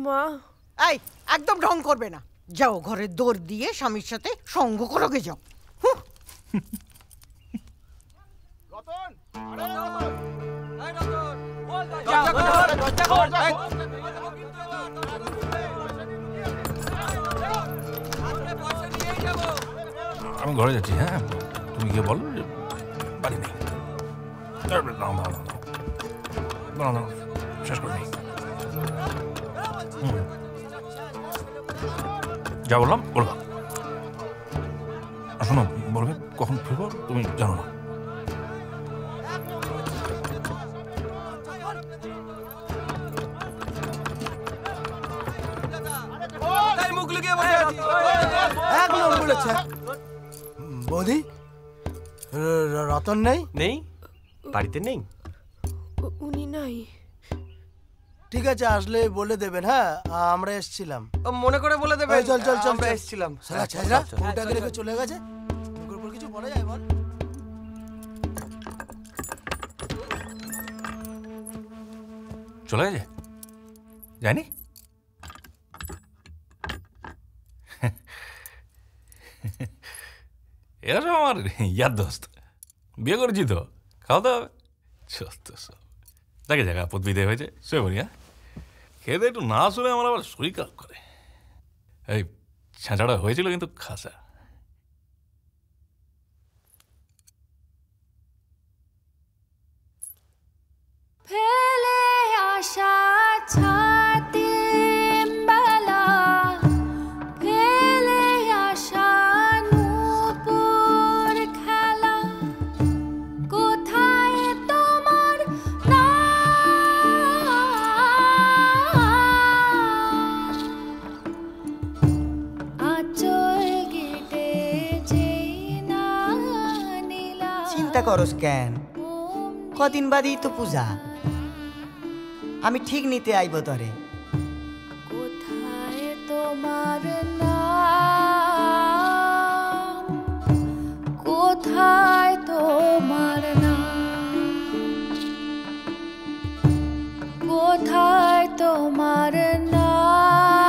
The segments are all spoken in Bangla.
মা এই একদম ঢং করবে না, যাও ঘরে দৌড় দিয়ে স্বামীর সাথে সঙ্গ করোগে যাও। আমি ঘরে যাচ্ছি। হ্যাঁ তুমি গিয়ে বলো যে বাড়ি নেই। শেষ করে নেই। যা বললাম বললাম। শোনো, বলবে কখন ফিরবো তুমি জানো না। বৌদি, রতন নেই? নেই, বাড়িতে নেই। উনি নাই। ঠিক আছে, আসলে বলে দেবেন। হ্যাঁ আমরা এসেছিলাম। মনে করে বলে দেবে। চল চল চল, আমরা এসেছিলাম। সালা ছেজরা ওটাকে রেখে চলে গেছে। মুখের উপর কিছু বলা যায় বল? চলে গেছে? জানি এরা সব আমার ইয়ার দোস্ত। বিয়ে করেছি তো, খাওয়া দাওয়া সস্ত সব। দেখে জায়গা আপদ বিদে হয়েছে, শুয়ে পড়ি। হ্যাঁ খেতে একটু না শুনে আমার আবার শরীর খারাপ করে। এই ছাঁচাটা হয়েছিল কিন্তু খাসা। ফেলে আসা ছাতি বালা, ফেলে আসা নূপুর খেলা, কোথায় তোমার আঁচল গেটে যেই না নীলা। চিন্তা করস কেন? কদিন বাদেই তো পূজা। আমি ঠিক নিতে আইব তরে। কোথায় তোমার নাম, কোথায় তোমার নাম, কোথায় তোমার নাম,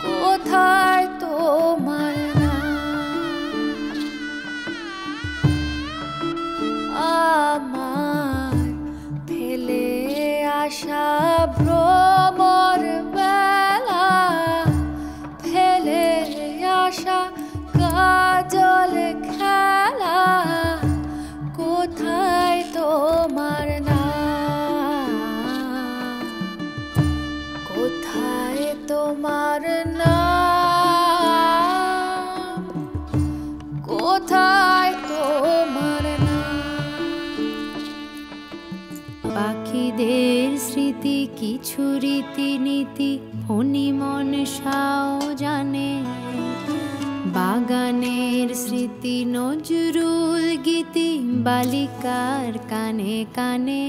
কোথায় তোমার নাম। আমার ফেলে আসা ভ্রমর বেলা, ফেলে আসা কাজল খেলা, কোথায় তোমার নাম, কোথায় তোমার নাম, কোথায় তোমার নাম। পাখিদের স্মৃতি কিছু রীতিনীতি ফণি মনসাও জানে, বাগানের স্মৃতি নজরুল গীতি বালিকার কানে কানে।